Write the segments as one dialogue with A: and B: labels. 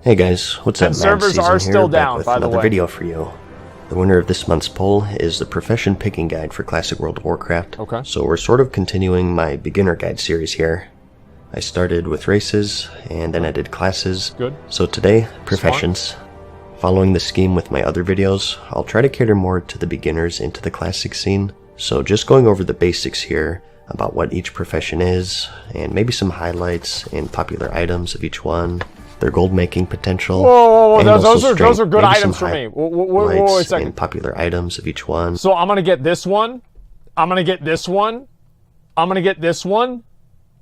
A: Hey guys, what's up?
B: And servers are still down, by the way.
A: Another video for you. The winner of this month's poll is the Profession Picking Guide for Classic World of Warcraft.
B: Okay.
A: So we're sort of continuing my beginner guide series here. I started with races, and then I did classes.
B: Good.
A: So today, professions. Following the scheme with my other videos, I'll try to cater more to the beginners into the classic scene. So just going over the basics here about what each profession is, and maybe some highlights and popular items of each one. Their gold making potential.
B: Whoa. Those are good items for me. Wait a second.
A: And popular items of each one.
B: So I'm gonna get this one. I'm gonna get this one. I'm gonna get this one.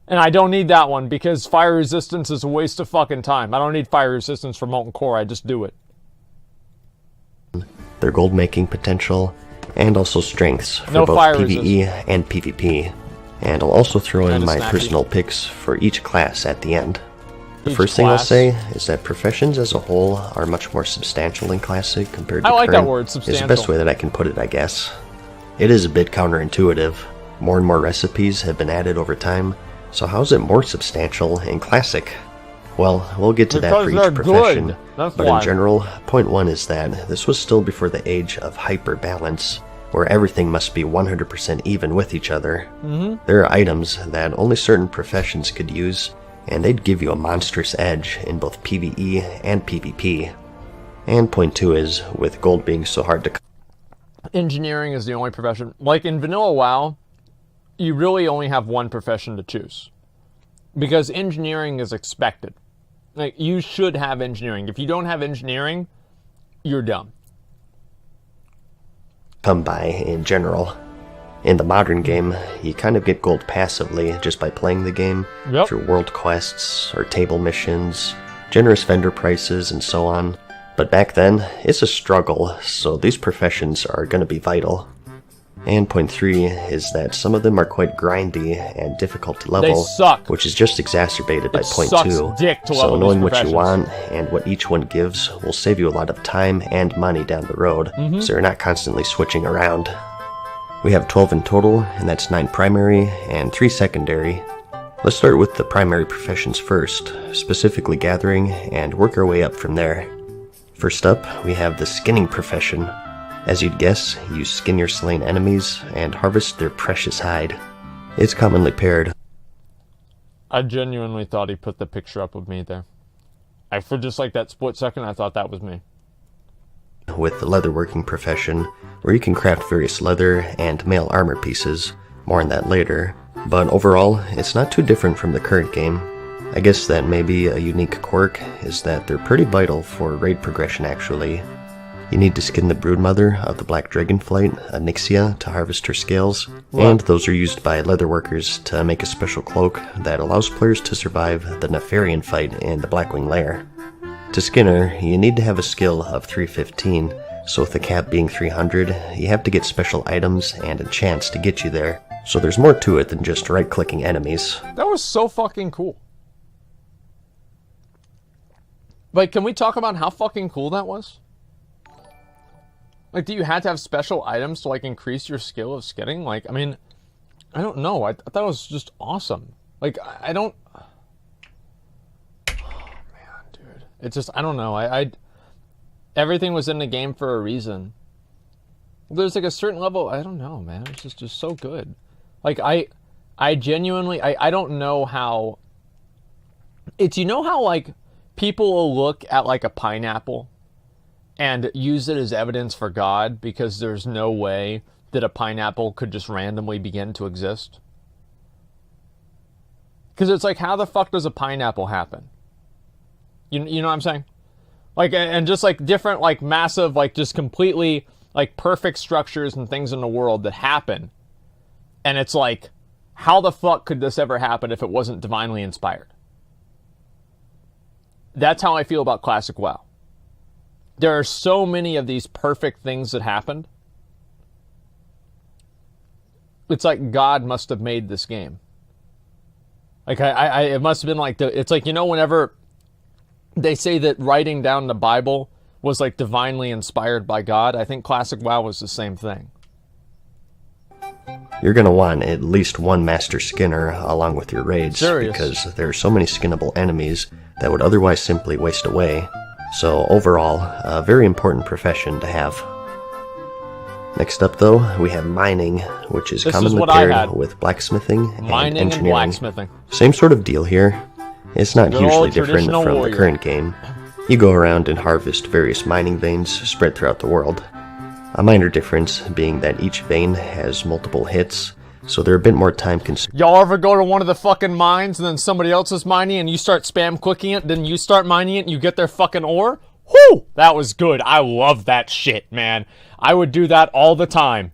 B: And I don't need that one because fire resistance is a waste of fucking time. I don't need fire resistance for Molten Core. I just do it.
A: Their gold making potential, and also strengths for both PvE and PvP. And I'll also throw in my personal picks for each class at the end. The first thing I'll say is that professions as a whole are much more substantial in Classic compared to current.
B: I like that word, substantial.
A: It's the best way that I can put it, I guess. It is a bit counterintuitive. More and more recipes have been added over time, so how is it more substantial in Classic? Well, we'll get to that for each profession, but in general, point one is that this was still before the age of hyper-balance, where everything must be 100% even with each other. There are items that only certain professions could use, and they'd give you a monstrous edge in both PvE and PvP. And point two is, with gold being so hard to...
B: Engineering is the only profession. Like in vanilla WoW, you really only have one profession to choose. Because engineering is expected. Like, you should have engineering. If you don't have engineering, you're dumb.
A: Come by in general. In the modern game, you kind of get gold passively just by playing the game through world quests or table missions, generous vendor prices, and so on. But back then, it's a struggle, so these professions are going to be vital. And point three is that some of them are quite grindy and difficult to level,
B: they suck.
A: Which is just exacerbated by point two. So knowing what you want and what each one gives will save you a lot of time and money down the road, so you're not constantly switching around. We have 12 in total, and that's 9 primary and 3 secondary. Let's start with the primary professions first, specifically gathering, and work our way up from there. First up, we have the skinning profession. As you'd guess, you skin your slain enemies and harvest their precious hide. It's commonly paired.
B: I genuinely thought he put the picture up of me there. For just like that split second, I thought that was me.
A: With the leatherworking profession, where you can craft various leather and mail armor pieces. More on that later. But overall, it's not too different from the current game. I guess that maybe a unique quirk is that they're pretty vital for raid progression actually. You need to skin the broodmother of the black dragonflight, Onyxia, to harvest her scales, and those are used by leatherworkers to make a special cloak that allows players to survive the Nefarian fight in the Blackwing Lair. To skin her, you need to have a skill of 315, so with the cap being 300, you have to get special items and enchants to get you there. So there's more to it than just right-clicking enemies.
B: That was so fucking cool. Like, can we talk about how fucking cool that was? Like, do you have to have special items to, like, increase your skill of skinning? Like, I mean, I don't know. I thought it was just awesome. Like, I don't... It's just, I don't know, everything was in the game for a reason. There's like a certain level, I don't know, man, it's just so good. Like, I genuinely, I don't know how, you know how, like, people will look at, like, a pineapple and use it as evidence for God because there's no way that a pineapple could just randomly begin to exist? Because it's like, how the fuck does a pineapple happen? You know what I'm saying? Like, and just like different, like massive, like just completely like perfect structures and things in the world that happen. And it's like, how the fuck could this ever happen if it wasn't divinely inspired? That's how I feel about Classic WoW. There are so many of these perfect things that happened. It's like God must have made this game. Like, it must have been like, it's like, you know, whenever they say that writing down the Bible was like divinely inspired by God, I think Classic WoW was the same thing.
A: You're going to want at least one Master Skinner along with your raids,
B: Serious.
A: because there are so many skinnable enemies that would otherwise simply waste away. So overall, a very important profession to have. Next up though, we have mining, which is commonly paired with blacksmithing and engineering.
B: Blacksmithing.
A: Same sort of deal here. It's not hugely different from the current game. You go around and harvest various mining veins spread throughout the world. A minor difference being that each vein has multiple hits, so they're a bit more time consuming.
B: Y'all ever go to one of the fucking mines and then somebody else is mining and you start spam clicking it, then you start mining it and you get their fucking ore? Whew! That was good. I love that shit, man. I would do that all the time.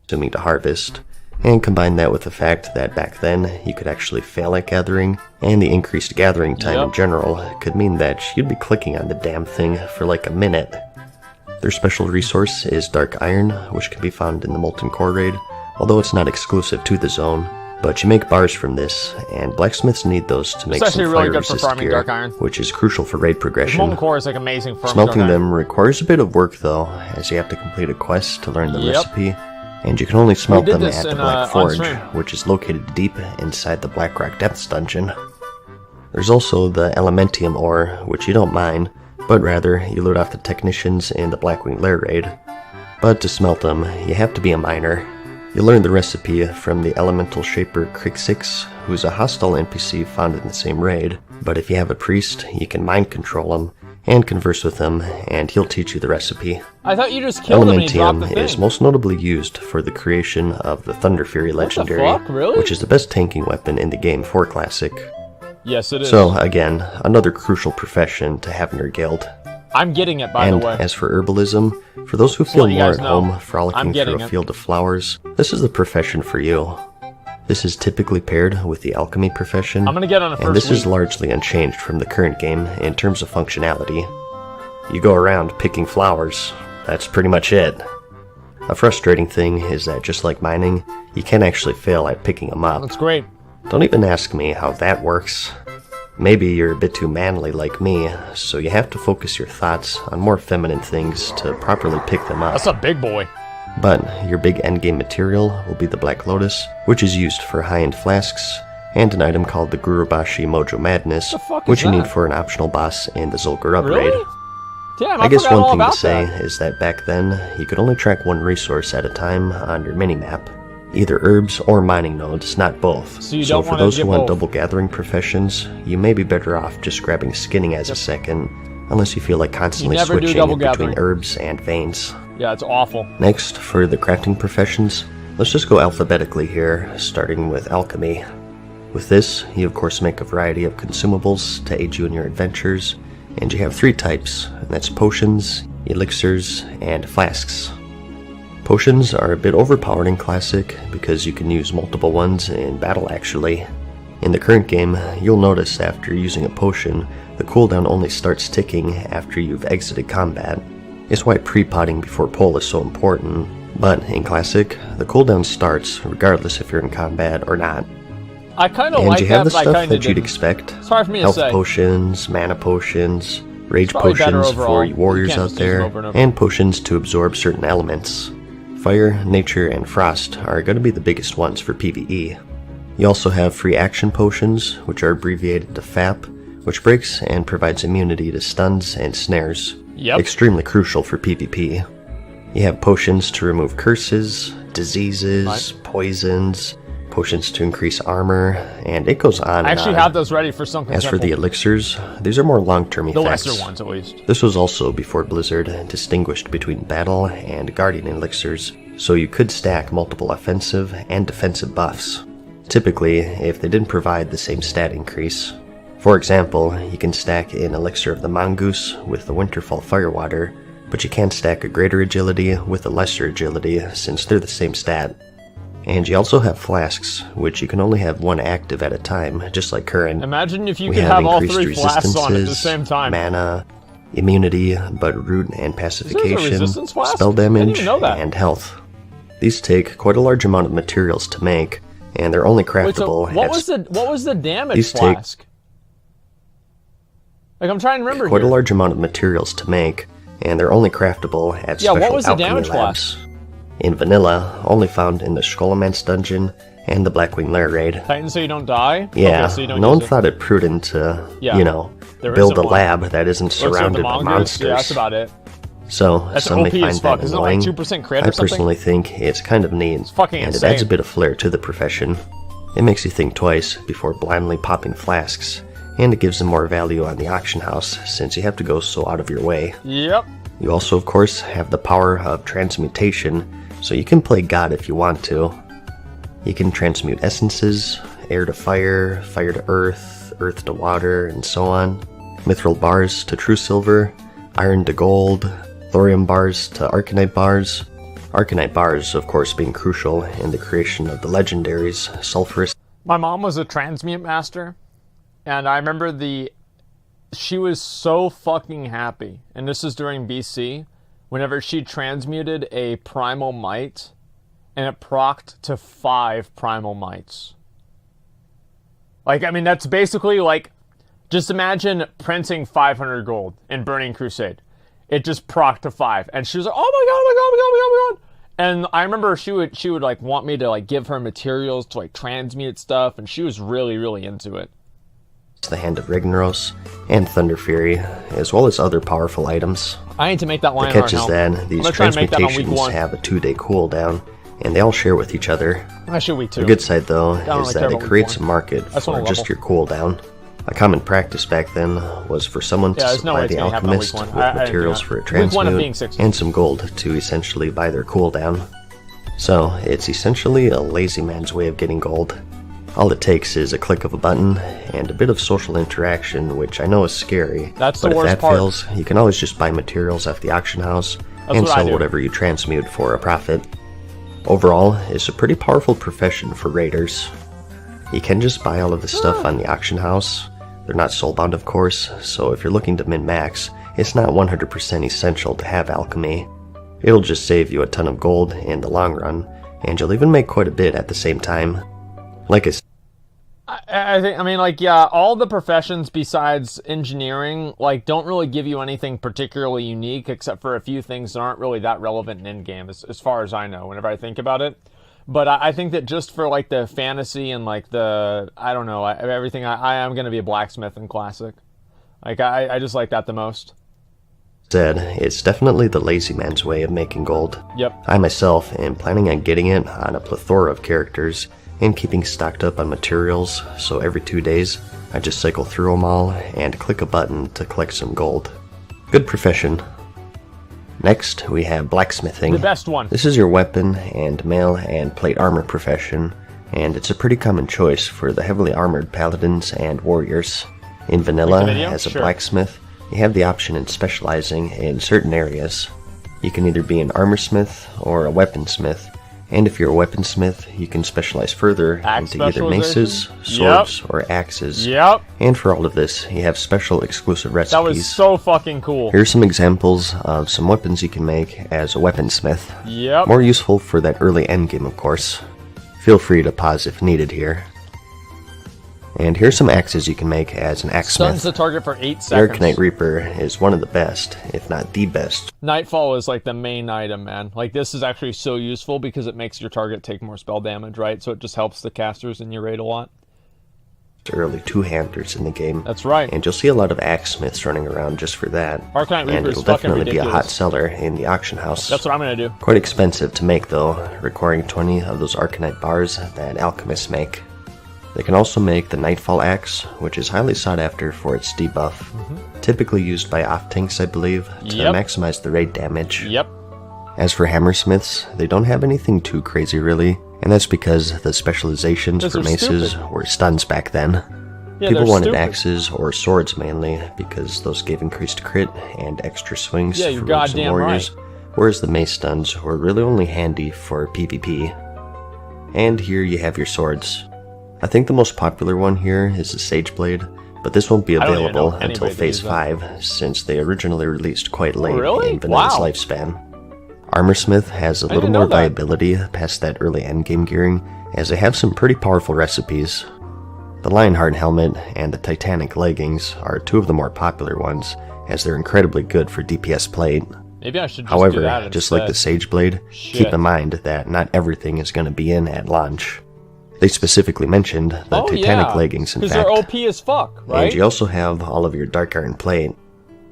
A: To harvest, and combine that with the fact that back then you could actually fail at gathering, and the increased gathering time in general could mean that you'd be clicking on the damn thing for like a minute. Their special resource is dark iron, which can be found in the molten core raid, although it's not exclusive to the zone. But you make bars from this, and blacksmiths need those to make some fire-resist gear, which is crucial for raid progression.
B: Molten core is like amazing for
A: smelting them requires a bit of work though, as you have to complete a quest to learn the recipe, and you can only smelt them at the Black Forge, which is located deep inside the Blackrock Depths dungeon. There's also the Elementium ore, which you don't mine, but rather you loot off the technicians in the Blackwing Lair raid. But to smelt them, you have to be a miner. You learn the recipe from the elemental shaper Crixix, who's a hostile NPC found in the same raid, but if you have a priest, you can mind control him and converse with him, and he'll teach you the recipe.
B: I thought you just killed him and he dropped the thing.
A: Is most notably used for the creation of the Thunder Fury legendary,
B: really?
A: Which is the best tanking weapon in the game for Classic.
B: Yes, it is.
A: So again, another crucial profession to have in your guild.
B: I'm getting it, by the way.
A: And as for herbalism, for those who feel more at home frolicking through a field of flowers, this is the profession for you. This is typically paired with the alchemy profession,
B: I'm gonna get on a
A: and this is largely unchanged from the current game in terms of functionality. You go around picking flowers, that's pretty much it. A frustrating thing is that just like mining, you can actually fail at picking them up.
B: That's great.
A: Don't even ask me how that works. Maybe you're a bit too manly like me, so you have to focus your thoughts on more feminine things to properly pick them up.
B: That's a big boy.
A: But your big endgame material will be the Black Lotus, which is used for high-end flasks, and an item called the Gurubashi Mojo Madness, which you need for an optional boss in the Zul'Gurub raid.
B: Damn,
A: I guess one thing to say is that back then, you could only track one resource at a time on your minimap. Either herbs or mining nodes, not both. So for those who want double gathering professions, you may be better off just grabbing skinning as a second, unless you feel like constantly switching between herbs and veins.
B: Yeah, it's awful.
A: Next, for the crafting professions, let's just go alphabetically here, starting with alchemy. With this, you of course make a variety of consumables to aid you in your adventures, and you have 3 types, and that's potions, elixirs, and flasks. Potions are a bit overpowered in Classic because you can use multiple ones in battle actually. In the current game, you'll notice after using a potion, the cooldown only starts ticking after you've exited combat. It's why pre-potting before pull is so important, but in Classic, the cooldown starts regardless if you're in combat or not.
B: I kind of like that, but I kind of didn't. And you have the stuff
A: that you'd expect.
B: It's hard for me to say.
A: Health potions, mana potions, rage potions for you warriors out there, and potions to absorb certain elements. Fire, nature, and frost are going to be the biggest ones for PvE. You also have free action potions, which are abbreviated to FAP, which breaks and provides immunity to stuns and snares. Extremely crucial for PvP. You have potions to remove curses, diseases, poisons, potions to increase armor, and it goes on and on.
B: I actually have those ready for something
A: As for the elixirs, these are more long-term effects.
B: The lesser ones, at least.
A: This was also before Blizzard distinguished between battle and guardian elixirs, so you could stack multiple offensive and defensive buffs. Typically, if they didn't provide the same stat increase. For example, you can stack an elixir of the mongoose with the Winterfell Firewater, but you can't stack a greater agility with a lesser agility since they're the same stat. And you also have flasks, which you can only have one active at a time, just like current.
B: Imagine if you could have all 3 flasks on at the same time.
A: Mana, immunity, but root and pacification, spell damage, and health. These take quite a large amount of materials to make, and they're only craftable.
B: Wait, so what was the damage flask? Like, I'm trying to remember
A: quite a large amount of materials to make, and they're only craftable at special
B: what was the
A: alchemy
B: damage
A: labs.
B: flask?
A: In vanilla, only found in the Skullomance dungeon and the Blackwing Lair raid.
B: Titan so you don't die?
A: Yeah,
B: okay, so you don't
A: no one thought it prudent to, build
B: isn't
A: a
B: one.
A: lab that isn't
B: Looks like the
A: surrounded by
B: mongoose.
A: monsters.
B: Yeah, that's about it.
A: So,
B: That's
A: some may
B: OP as
A: find
B: fuck.
A: that
B: Isn't it like
A: annoying.
B: 2% crit
A: I
B: or something?
A: personally think it's kind of neat,
B: fucking
A: and
B: insane.
A: it adds a bit of flair to the profession. It makes you think twice before blindly popping flasks, and it gives them more value on the auction house since you have to go so out of your way.
B: Yep.
A: You also, of course, have the power of transmutation, so you can play God if you want to. You can transmute essences, air to fire, fire to earth, earth to water, and so on. Mithril bars to true silver, iron to gold, thorium bars to arcanite bars. Arcanite bars, of course, being crucial in the creation of the legendaries, sulfurous.
B: My mom was a transmute master, and I remember she was so fucking happy, and this is during BC, whenever she transmuted a primal might, and it procced to 5 primal mites. Like, I mean, that's basically like, just imagine printing 500 gold in Burning Crusade. It just procced to 5, and she was like, "Oh my god, oh my god, oh my god, oh my god!" And I remember she would like want me to like give her materials to like transmute stuff, and she was really, really into it.
A: The Hand of Ragnaros and Thunder Fury, as well as other powerful items.
B: I need to make that line.
A: The catch is that these transmutations have a 2-day cooldown, and they all share with each other.
B: Actually, we too.
A: The good side, though,
B: really
A: is that it creates a market for just your cooldown. A common practice back then was for someone to supply the alchemist with materials for a transmute and some gold to essentially buy their cooldown. So, it's essentially a lazy man's way of getting gold. All it takes is a click of a button and a bit of social interaction, which I know is scary.
B: That's the
A: worst part. But if that fails, you can always just buy materials off the auction house and sell whatever you transmute for a profit. Overall, it's a pretty powerful profession for raiders. You can just buy all of the stuff on the auction house. They're not soulbound, of course, so if you're looking to min-max, it's not 100% essential to have alchemy. It'll just save you a ton of gold in the long run, and you'll even make quite a bit at the same time. Like
B: I think, I mean, like, yeah, all the professions besides engineering, like, don't really give you anything particularly unique, except for a few things that aren't really that relevant in in-game, as far as I know, whenever I think about it. But I think that just for, like, the fantasy and, like, the, I don't know, everything, I am going to be a blacksmith in Classic. Like, I just like that the most.
A: Said, it's definitely the lazy man's way of making gold.
B: Yep.
A: I myself am planning on getting it on a plethora of characters and keeping stocked up on materials, so every 2 days I just cycle through them all and click a button to collect some gold. Good profession. Next, we have blacksmithing.
B: The best one.
A: This is your weapon and mail and plate armor profession, and it's a pretty common choice for the heavily armored paladins and warriors. In vanilla, as a blacksmith, you have the option in specializing in certain areas. You can either be an armorsmith or a weaponsmith, and if you're a weaponsmith, you can specialize further into either maces, swords, or axes.
B: Yep.
A: And for all of this, you have special exclusive recipes.
B: That was so fucking cool.
A: Here's some examples of some weapons you can make as a weaponsmith.
B: Yep.
A: More useful for that early endgame, of course. Feel free to pause if needed here. And here's some axes you can make as an axesmith.
B: Stuns the target for 8 seconds.
A: The Arcanite Reaper is one of the best, if not the best.
B: Nightfall is like the main item, man. Like, this is actually so useful because it makes your target take more spell damage, right? So it just helps the casters in your raid a lot.
A: Early two-handers in the game.
B: That's right.
A: And you'll see a lot of axesmiths running around just for that.
B: Arcanite Reaper
A: and
B: is
A: it'll
B: fucking
A: definitely
B: ridiculous.
A: be a hot seller in the auction house.
B: That's what I'm going to do.
A: Quite expensive to make, though, requiring 20 of those Arcanite bars that alchemists make. They can also make the Nightfall Axe, which is highly sought after for its debuff. Typically used by off-tanks, I believe, to maximize the raid damage.
B: Yep.
A: As for hammersmiths, they don't have anything too crazy, really, and that's because the specializations for maces were stuns back then.
B: Yeah,
A: People wanted axes or swords mainly, because those gave increased crit and extra swings for rogues and warriors, whereas the mace stuns were really only handy for PvP. And here you have your swords. I think the most popular one here is the Sageblade, but this won't be available until Phase 5, since they originally released quite late in Vanilla's lifespan. Armorsmith has a little more viability past that early endgame gearing, as they have some pretty powerful recipes. The Lionheart helmet and the Titanic leggings are two of the more popular ones, as they're incredibly good for DPS plate.
B: Maybe I should just
A: However,
B: do that
A: just like the Sageblade, keep in mind that not everything is going to be in at launch. They specifically mentioned the Titanic leggings, in
B: because
A: fact.
B: they're OP as fuck, right?
A: And you also have all of your Dark Iron plate.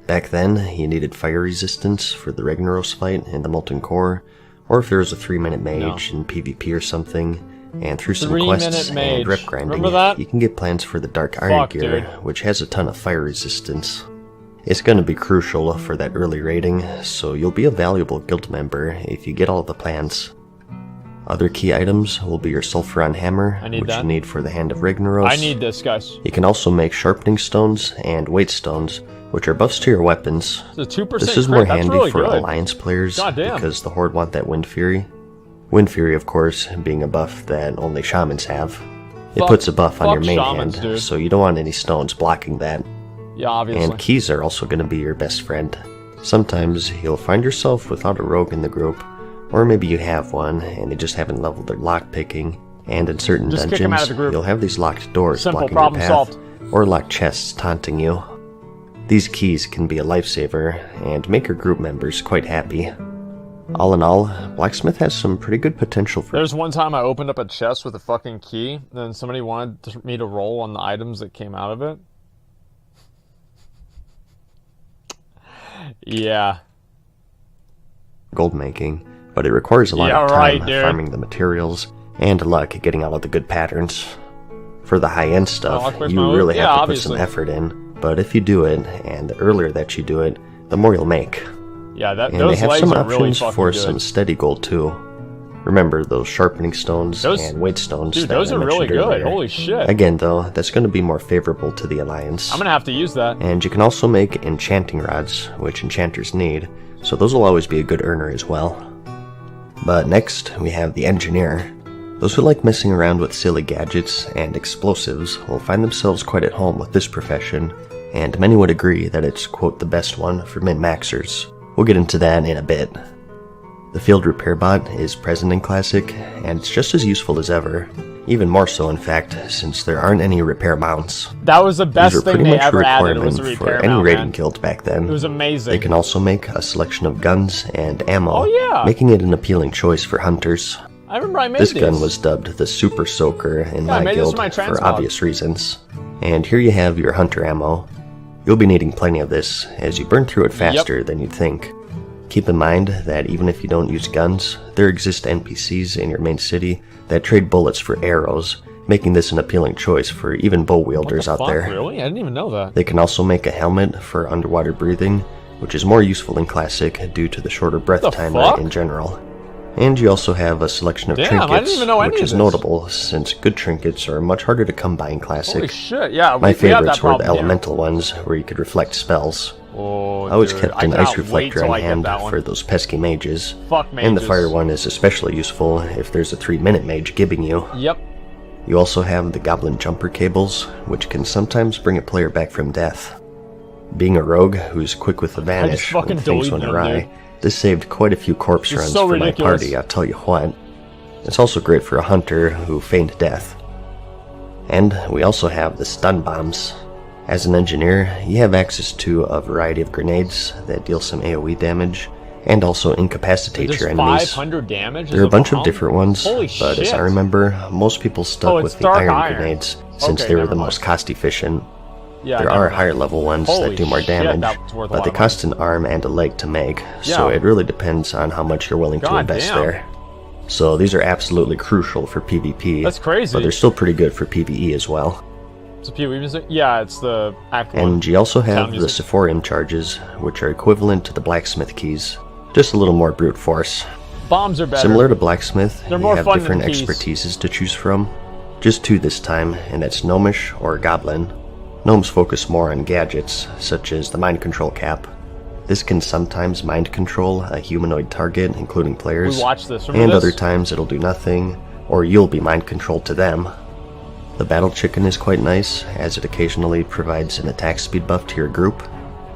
A: Back then, you needed fire resistance for the Ragnaros fight in the Molten Core, or if there was a 3-minute mage in PvP or something, and through some quests and rep grinding, you can get plans for the Dark Iron gear, which has a ton of fire resistance. It's going to be crucial for that early raiding, so you'll be a valuable guild member if you get all the plans. Other key items will be your Sulfuron Hammer, which you need for the Hand of Ragnaros.
B: I need this, guys.
A: You can also make Sharpening Stones and Weight Stones, which are buffs to your weapons. This is more handy for Alliance players, because the Horde want that Wind Fury. Wind Fury, of course, being a buff that only Shamans have. It puts a buff on your main hand, so you don't want any stones blocking that.
B: Yeah, obviously.
A: And keys are also going to be your best friend. Sometimes you'll find yourself without a rogue in the group, or maybe you have one and they just haven't leveled their lockpicking, and in certain dungeons you'll have these locked doors blocking your path, or locked chests taunting you. These keys can be a lifesaver and make your group members quite happy. All in all, Blacksmith has some pretty good potential for...
B: There's one time I opened up a chest with a fucking key, and then somebody wanted me to roll on the items that came out of it. Yeah.
A: Gold making, but it requires a lot of time farming the materials and luck getting all of the good patterns. For the high-end stuff, you really have to put some effort in, but if you do it, and the earlier that you do it, the more you'll make.
B: Yeah,
A: and they have some options for some steady gold too. Remember those Sharpening Stones and Weight Stones that
B: those
A: I
B: are really good.
A: Earlier.
B: Holy shit.
A: Again though, that's going to be more favorable to the Alliance.
B: I'm going to have to use that.
A: And you can also make Enchanting Rods, which enchanters need, so those will always be a good earner as well. But next, we have the Engineer. Those who like messing around with silly gadgets and explosives will find themselves quite at home with this profession, and many would agree that it's, quote, the best one for min-maxers. We'll get into that in a bit. The Field Repair Bot is present in Classic, and it's just as useful as ever. Even more so, in fact, since there aren't any repair mounts.
B: That was the best thing they ever added, was the repair mount,
A: for any raiding guild back then.
B: It was amazing.
A: They can also make a selection of guns and ammo, making it an appealing choice for hunters.
B: I remember I made this
A: gun was dubbed the Super Soaker in my guild for obvious reasons. And here you have your hunter ammo. You'll be needing plenty of this, as you burn through it faster than you'd think. Keep in mind that even if you don't use guns, there exist NPCs in your main city that trade bullets for arrows, making this an appealing choice for even bow wielders out there.
B: Really? I didn't even know that.
A: They can also make a helmet for underwater breathing, which is more useful in Classic due to the shorter breath timer in general. And you also have a selection of trinkets, which is notable since good trinkets are much harder to come by in Classic.
B: Holy shit, yeah.
A: My favorites were the elemental ones, where you could reflect spells. I always kept an ice reflector on hand for those pesky mages. And the fire one is especially useful if there's a 3-minute mage gibbing you.
B: Yep.
A: You also have the goblin jumper cables, which can sometimes bring a player back from death. Being a rogue who's quick with the vanish when things went awry, this saved quite a few corpse runs for my party, I'll tell you what. It's also great for a hunter who feigned death. And we also have the stun bombs. As an engineer, you have access to a variety of grenades that deal some AoE damage, and also incapacitate your enemies.
B: 500 damage?
A: There are a bunch of different ones, but as I remember, most people stuck with the iron grenades, since they were the most cost efficient. There are higher level ones that do more damage, but they cost an arm and a leg to make, so it really depends on how much you're willing to invest there. So these are absolutely crucial for PvP,
B: that's crazy,
A: but they're still pretty good for PvE as well.
B: It's a PvE music? Yeah, it's the Act 1.
A: And you also have the Sephorium charges, which are equivalent to the Blacksmith keys, just a little more brute force.
B: Bombs are better.
A: Similar to Blacksmith, you have different
B: keys.
A: expertises to choose from. Just 2 this time, and that's Gnomish or Goblin. Gnomes focus more on gadgets, such as the Mind Control Cap. This can sometimes mind control a humanoid target, including players, and other times it'll do nothing, or you'll be mind controlled to them. The Battle Chicken is quite nice, as it occasionally provides an attack speed buff to your group.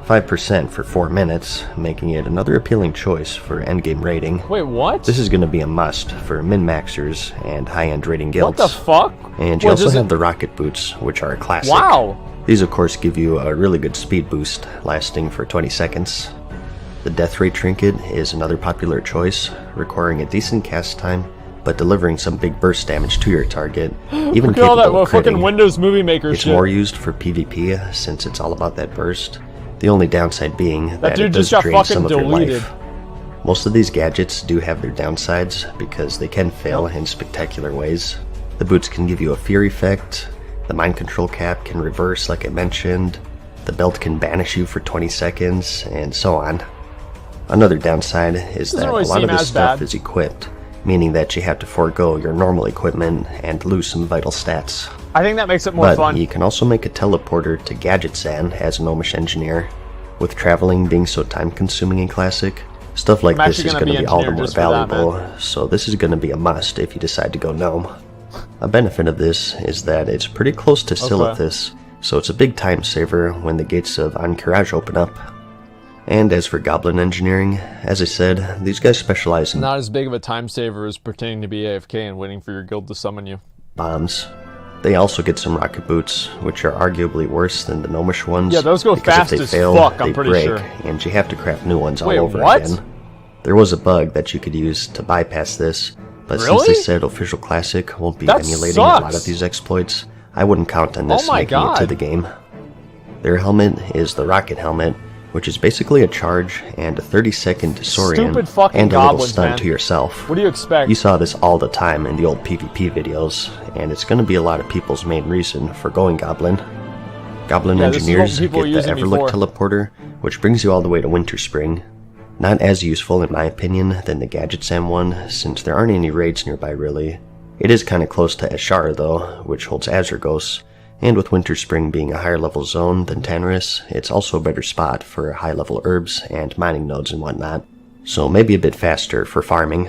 A: 5% for 4 minutes, making it another appealing choice for endgame raiding.
B: Wait, what?
A: This is going to be a must for min-maxers and high-end raiding guilds.
B: What the fuck?
A: And you also have the Rocket Boots, which are a classic.
B: Wow!
A: These of course give you a really good speed boost, lasting for 20 seconds. The Death Ray Trinket is another popular choice, requiring a decent cast time, but delivering some big burst damage to your target, even
B: Look at all that
A: capable of
B: fucking
A: critting.
B: Windows Movie Maker
A: It's
B: shit.
A: more used for PvP since it's all about that burst. The only downside being that
B: dude
A: it does
B: just got
A: drain
B: fucking
A: some of your
B: deleted.
A: life. Most of these gadgets do have their downsides because they can fail in spectacular ways. The boots can give you a fear effect, the mind control cap can reverse like I mentioned, the belt can banish you for 20 seconds, and so on. Another downside is that
B: really
A: a lot of
B: seem
A: this
B: as
A: stuff
B: bad.
A: is equipped, meaning that you have to forego your normal equipment and lose some vital stats.
B: I think that makes it more
A: But
B: fun.
A: you can also make a teleporter to Gadget-san as a gnomish engineer. With traveling being so time-consuming in Classic, stuff like
B: I'm
A: this
B: actually
A: is
B: gonna
A: going to
B: be
A: be all the
B: engineered
A: more
B: just for that,
A: valuable, so this is going to be a must if you decide to go gnome. A benefit of this is that it's pretty close to Silithus, so it's a big time saver when the gates of Ahn'Qiraj open up. And as for Goblin engineering, as I said, these guys specialize in
B: Not as big of a time saver as pretending to be AFK and waiting for your guild to summon you.
A: bombs. They also get some rocket boots, which are arguably worse than the gnomish ones.
B: Yeah, those go
A: because
B: fast
A: if they
B: as
A: fail,
B: fuck, I'm
A: they
B: pretty
A: break,
B: sure.
A: and you have to craft new ones
B: Wait,
A: all over
B: what?
A: again. There was a bug that you could use to bypass this, but since
B: Really?
A: they said Official Classic won't be
B: That
A: emulating a lot of
B: sucks.
A: these exploits, I wouldn't count on this
B: Oh my
A: making it to
B: God.
A: the game. Their helmet is the Rocket Helmet, which is basically a charge and a 30-second disorient
B: Stupid fucking
A: and a little
B: goblins,
A: stun
B: man.
A: to yourself.
B: What do you expect?
A: You saw this all the time in the old PvP videos, and it's going to be a lot of people's main reason for going Goblin. Goblin
B: Yeah, this is what
A: engineers
B: people
A: get
B: are
A: the
B: using me
A: Everlook
B: for.
A: teleporter, which brings you all the way to Winter Spring. Not as useful, in my opinion, than the Gadget-Sam one, since there aren't any raids nearby really. It is kind of close to Ashara though, which holds Azurgos, and with Winter Spring being a higher level zone than Tanris, it's also a better spot for high level herbs and mining nodes and whatnot, so maybe a bit faster for farming.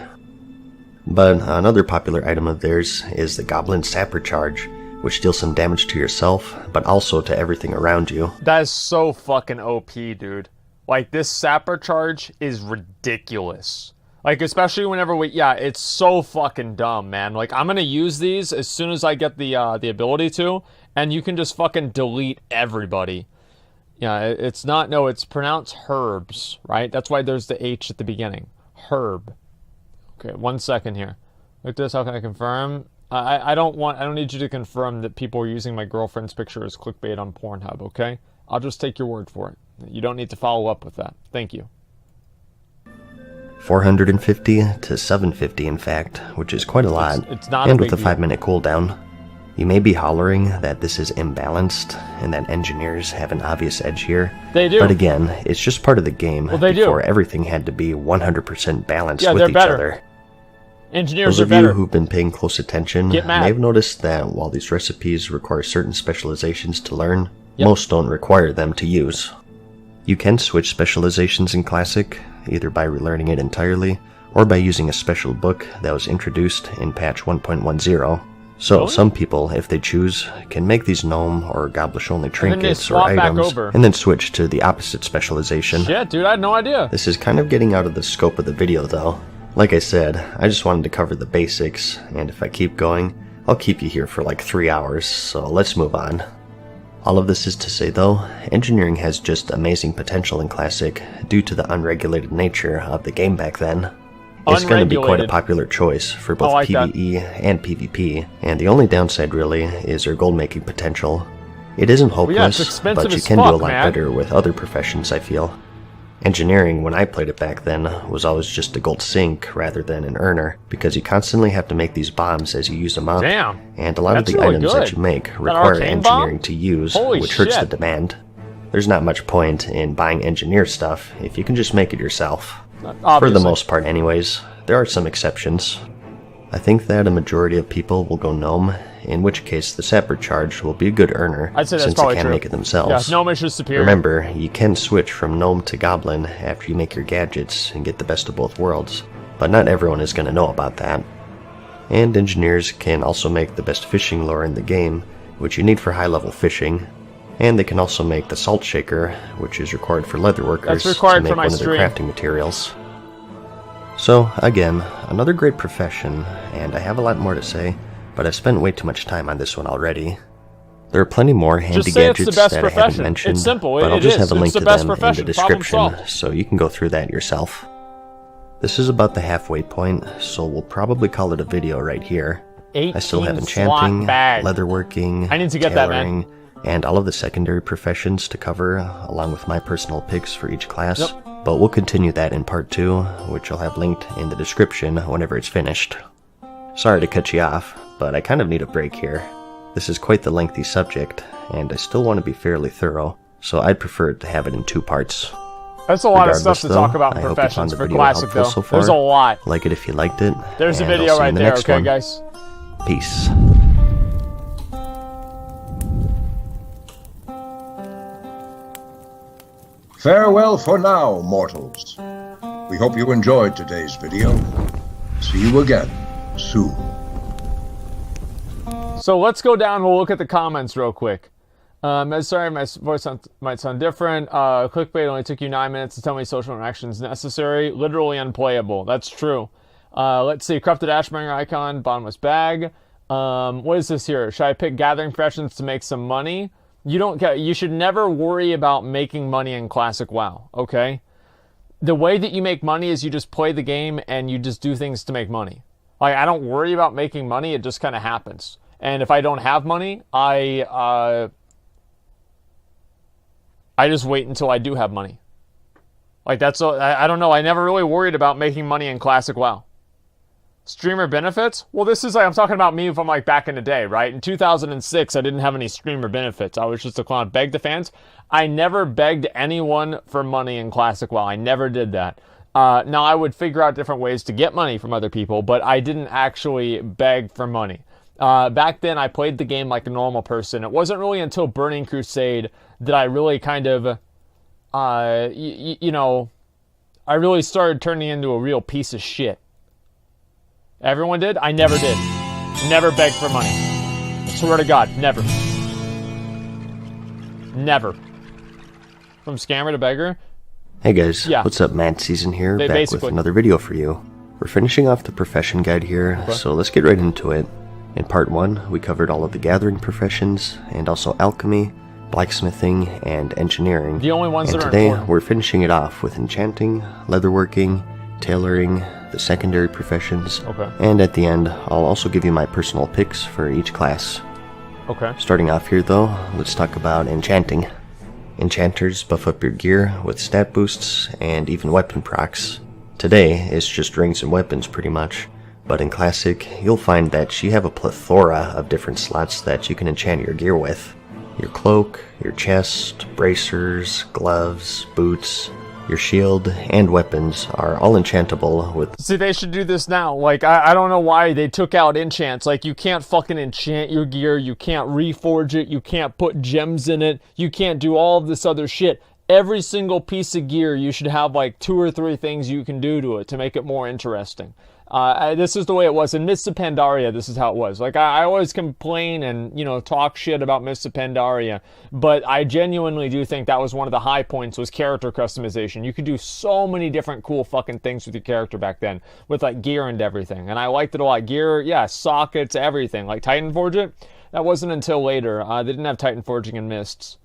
A: But another popular item of theirs is the Goblin Sapper Charge, which deals some damage to yourself, but also to everything around you.
B: That is so fucking OP, dude. Like, this sapper charge is ridiculous. Like, especially whenever it's so fucking dumb, man. Like, I'm gonna use these as soon as I get the ability to, and you can just fucking delete everybody. Yeah, it's pronounced herbs, right? That's why there's the H at the beginning. Herb. Okay, 1 second here. Look at this, how can I confirm? I don't need you to confirm that people are using my girlfriend's picture as clickbait on Pornhub, okay? I'll just take your word for it. You don't need to follow up with that. Thank you.
A: 450 to 750 in fact, which is quite a lot,
B: It's not
A: and
B: a
A: with a
B: big
A: 5-minute cooldown. You may be hollering that this is imbalanced, and that engineers have an obvious edge here.
B: They do.
A: But again, it's just part of the game
B: they do.
A: before everything had to be 100% balanced
B: Yeah,
A: with
B: they're
A: each
B: better.
A: other.
B: Engineers
A: Those
B: are
A: of you
B: better.
A: who've been paying close attention
B: Get
A: may
B: mad.
A: have noticed that while these recipes require certain specializations to learn, most don't require them to use. You can switch specializations in Classic, either by relearning it entirely, or by using a special book that was introduced in patch 1.10. So
B: Really?
A: some people, if they choose, can make these gnome or goblish only
B: then they
A: trinkets or
B: swap back
A: items,
B: over.
A: and then switch to the opposite specialization.
B: Shit, dude, I had no idea.
A: This is kind of getting out of the scope of the video though. Like I said, I just wanted to cover the basics, and if I keep going, I'll keep you here for like 3 hours, so let's move on. All of this is to say though, engineering has just amazing potential in Classic due to the unregulated nature of the game back then. It's going to be quite a
B: Unregulated.
A: popular choice for both
B: like that.
A: PvE and PvP, and the only downside really is their gold making potential. It isn't
B: yeah,
A: hopeless,
B: it's expensive
A: but you
B: as
A: can do a
B: fuck,
A: lot
B: man.
A: better with other professions, I feel. Engineering, when I played it back then, was always just a gold sink rather than an earner, because you constantly have to make these bombs as you use them up,
B: Damn.
A: and a lot
B: That's
A: of the
B: really
A: items
B: good.
A: that you make require
B: arcane bomb?
A: engineering to use,
B: Holy
A: which hurts the
B: shit.
A: demand. There's not much point in buying engineer stuff if you can just make it yourself. For the
B: Obviously.
A: most part anyways, there are some exceptions. I think that a majority of people will go gnome, in which case the sapper charge will be a good earner
B: I'd say that's
A: since they
B: probably
A: can
B: true.
A: make it themselves.
B: Yeah, Gnomish is superior.
A: Remember, you can switch from gnome to goblin after you make your gadgets and get the best of both worlds, but not everyone is going to know about that. And engineers can also make the best fishing lure in the game, which you need for high level fishing, and they can also make the salt shaker, which is required for leather workers
B: That's required
A: to make
B: for my
A: one of their
B: stream.
A: crafting materials. So, again, another great profession, and I have a lot more to say, but I've spent way too much time on this one already. There are plenty more handy
B: Just say it's the
A: gadgets
B: best
A: that I
B: profession.
A: haven't mentioned,
B: It's simple.
A: but I'll
B: It
A: just
B: is.
A: have a link
B: It's the
A: to
B: best
A: them in the
B: profession. Problem
A: description,
B: solved.
A: so you can go through that yourself. This is about the halfway point, so we'll probably call it a video right here. I still have
B: 18
A: enchanting,
B: slot bag.
A: leatherworking,
B: I need to get that, man.
A: tailoring, and all of the secondary professions to cover, along with my personal picks for each class.
B: Yep.
A: But we'll continue that in part 2, which I'll have linked in the description whenever it's finished. Sorry to cut you off, but I kind of need a break here. This is quite the lengthy subject, and I still want to be fairly thorough, so I'd prefer to have it in 2 parts.
B: That's a lot of stuff
A: Regardless,
B: to
A: though,
B: talk about
A: I
B: in
A: hope you found
B: professions
A: the
B: for
A: video
B: Classic,
A: helpful
B: though.
A: so far.
B: There's a lot.
A: Like it if you liked it.
B: There's a
A: and I'll
B: video
A: see you
B: right
A: in the
B: there,
A: next
B: okay,
A: one.
B: guys?
A: Peace.
C: Farewell for now, mortals. We hope you enjoyed today's video. See you again soon.
B: So let's go down. We'll look at the comments real quick. Sorry, my voice might sound different. Clickbait only took you 9 minutes to tell me social interaction is necessary. Literally unplayable. That's true. Let's see. Corrupted Ashmonger icon. Bottomless bag. What is this here? Should I pick gathering professions to make some money? You should never worry about making money in Classic WoW. Okay. The way that you make money is you just play the game and you just do things to make money. Like, I don't worry about making money. It just kind of happens. And if I don't have money, I just wait until I do have money. Like, I don't know. I never really worried about making money in Classic WoW. Streamer benefits? Well, this is like, I'm talking about me from like back in the day, right? In 2006, I didn't have any streamer benefits. I was just a clown. Begged the fans. I never begged anyone for money in Classic WoW. I never did that. Now, I would figure out different ways to get money from other people, but I didn't actually beg for money. Back then, I played the game like a normal person. It wasn't really until Burning Crusade that I really kind of, I really started turning into a real piece of shit. Everyone did? I never did. Never begged for money. I swear to God, never. Never. From scammer to beggar?
A: Hey guys,
B: Yeah.
A: what's up? MadSeason here, back with
B: basically.
A: another video for you. We're finishing off the profession guide here, so let's get right into it. In part 1, we covered all of the gathering professions, and also alchemy, blacksmithing, and engineering.
B: The only ones
A: and
B: that are
A: today,
B: important.
A: we're finishing it off with enchanting, leatherworking, tailoring, the secondary professions,
B: Okay.
A: and at the end, I'll also give you my personal picks for each class.
B: Okay.
A: Starting off here though, let's talk about enchanting. Enchanters buff up your gear with stat boosts and even weapon procs. Today, it's just rings and weapons pretty much, but in Classic, you'll find that you have a plethora of different slots that you can enchant your gear with. Your cloak, your chest, bracers, gloves, boots, your shield, and weapons are all enchantable with...
B: See, they should do this now. Like, I don't know why they took out enchants. Like, you can't fucking enchant your gear. You can't reforge it. You can't put gems in it. You can't do all of this other shit. Every single piece of gear, you should have like 2 or 3 things you can do to it to make it more interesting. This is the way it was. In Mists of Pandaria, this is how it was. Like, I always complain and, talk shit about Mists of Pandaria, but I genuinely do think that was one of the high points, was character customization. You could do so many different cool fucking things with your character back then, with, like, gear and everything, and I liked it a lot. Gear, yeah, sockets, everything. Like, Titan Forge it? That wasn't until later. They didn't have Titan Forging in Mists.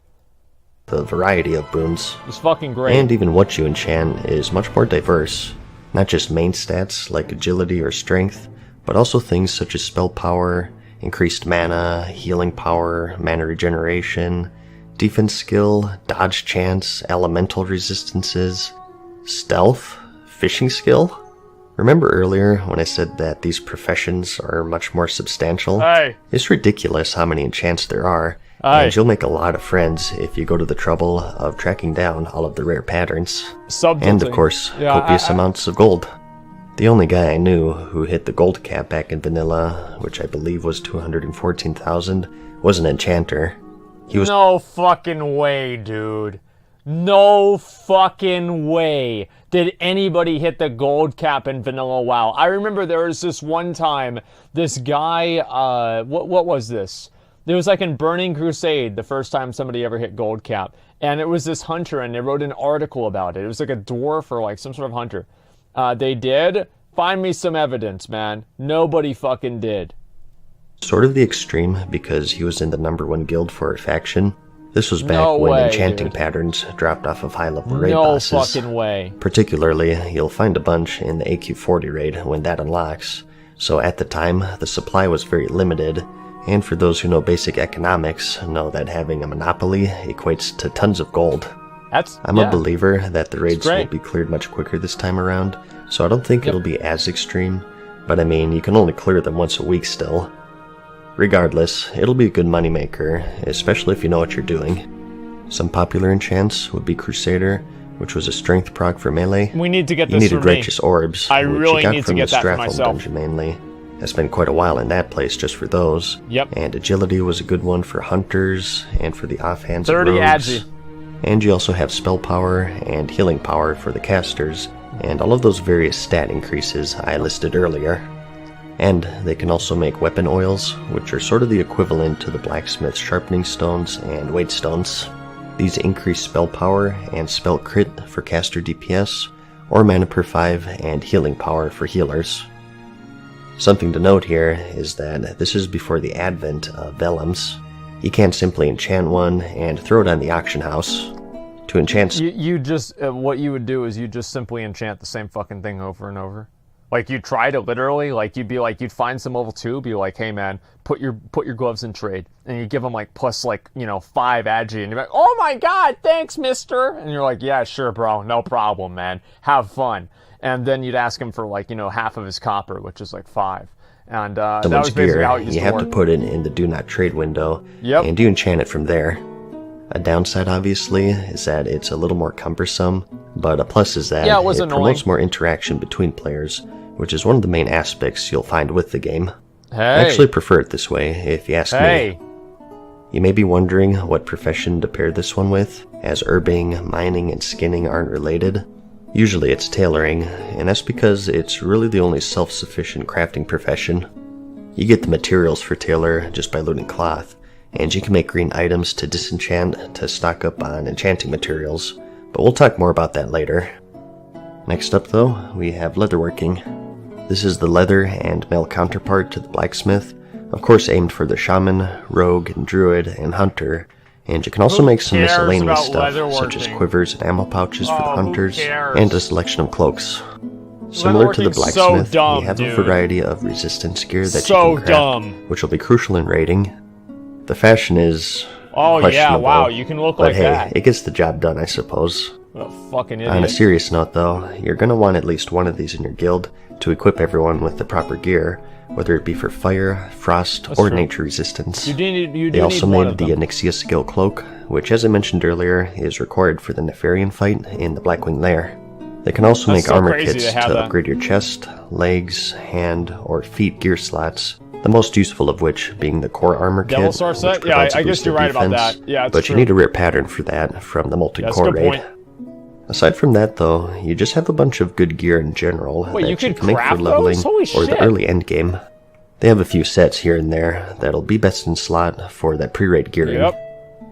A: the variety of boons.
B: It's fucking great.
A: And even what you enchant is much more diverse. Not just main stats like agility or strength, but also things such as spell power, increased mana, healing power, mana regeneration, defense skill, dodge chance, elemental resistances, stealth, fishing skill. Remember earlier when I said that these professions are much more substantial?
B: Hey.
A: It's ridiculous how many enchants there are,
B: Aye.
A: and you'll make a lot of friends if you go to the trouble of tracking down all of the rare patterns. And of course,
B: Yeah,
A: copious amounts of gold. The only guy I knew who hit the gold cap back in vanilla, which I believe was 214,000, was an enchanter. He was
B: No fucking way, dude. No fucking way did anybody hit the gold cap in vanilla WoW. I remember there was this one time, this guy, what was this? It was like in Burning Crusade, the first time somebody ever hit gold cap. And it was this hunter, and they wrote an article about it. It was like a dwarf or like some sort of hunter. They did. Find me some evidence, man. Nobody fucking did.
A: sort of the extreme because he was in the #1 guild for a faction. This was back
B: No
A: when
B: way,
A: enchanting
B: dude.
A: patterns dropped off of high-level raid
B: No
A: bosses.
B: fucking way.
A: Particularly, you'll find a bunch in the AQ40 raid when that unlocks. So at the time, the supply was very limited, and for those who know basic economics, know that having a monopoly equates to tons of gold. I'm a believer that the raids will be cleared much quicker this time around, so I don't think it'll be as extreme, but I mean, you can only clear them once a week still. Regardless, it'll be a good moneymaker, especially if you know what you're doing. Some popular enchants would be Crusader, which was a strength proc for melee.
B: We need to get
A: you
B: this
A: needed
B: for me.
A: Righteous Orbs,
B: I
A: which
B: really
A: you got
B: need to
A: from
B: get
A: the
B: that for
A: Stratholme
B: myself.
A: dungeon mainly. I spent quite a while in that place just for those.
B: Yep.
A: And Agility was a good one for hunters and for the offhands
B: 30
A: of rogues.
B: agi.
A: And you also have spell power and healing power for the casters, and all of those various stat increases I listed earlier. And they can also make weapon oils, which are sort of the equivalent to the blacksmith's sharpening stones and weight stones. These increase spell power and spell crit for caster DPS, or mana per 5 and healing power for healers. Something to note here is that this is before the advent of vellums. You can't simply enchant one and throw it on the auction house. To enchant...
B: You just, what you would do is you just simply enchant the same fucking thing over and over. Like, you'd try to literally, like, you'd be like, you'd find some level 2, be like, hey man, put your gloves in trade. And you give them like plus like, 5 agi, and you're like, oh my god, thanks mister! And you're like, yeah, sure bro, no problem man, have fun. And then you'd ask him for like, half of his copper, which is like 5. And that was basically how it used
A: you
B: to
A: have
B: work.
A: to put it in the do not trade window,
B: Yep.
A: and you enchant it from there. A downside, obviously, is that it's a little more cumbersome, but a plus is that
B: Yeah, it was
A: it
B: annoying.
A: promotes more interaction between players, which is one of the main aspects you'll find with the game.
B: Hey.
A: I actually prefer it this way, if you ask me. You may be wondering what profession to pair this one with, as herbing, mining, and skinning aren't related. Usually it's tailoring, and that's because it's really the only self-sufficient crafting profession. You get the materials for tailor just by looting cloth, and you can make green items to disenchant to stock up on enchanting materials, but we'll talk more about that later. Next up though, we have leatherworking. This is the leather and mail counterpart to the blacksmith, of course aimed for the shaman, rogue, and druid, and hunter, and you can also make some miscellaneous stuff, such as quivers and ammo pouches for the hunters, and a selection of cloaks. Similar to the blacksmith, you have a variety of resistance gear that you can craft, which will be crucial in raiding. The fashion is questionable,
B: wow, you can look
A: but
B: like
A: hey,
B: that.
A: it gets the job done, I suppose.
B: What a fucking idiot.
A: On a serious note though, you're going to want at least one of these in your guild to equip everyone with the proper gear, whether it be for fire, frost, or nature resistance. They also made the Onyxia skill cloak, which as I mentioned earlier, is required for the Nefarian fight in the Blackwing Lair. They can also make armor kits to upgrade your chest, legs, hand, or feet gear slots, the most useful of which being the core armor kit, which provides a boost in defense, but you need a rare pattern for that from the Molten Core raid. Aside from that though, you just have a bunch of good gear in general that you can make for leveling or the early endgame. They have a few sets here and there that'll be best in slot for that pre-raid gearing.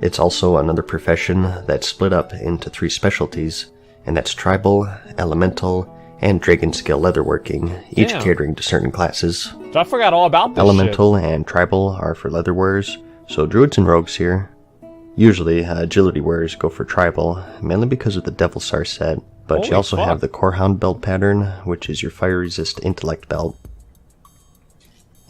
A: It's also another profession that's split up into 3 specialties, and that's tribal, elemental, and dragon scale leatherworking, each catering to certain classes.
B: I forgot all about this
A: Elemental and tribal are for leather wearers, so druids and rogues here. Usually, agility wearers go for tribal, mainly because of the Devil Sar set, but you also have the Corehound belt pattern, which is your fire resist intellect belt.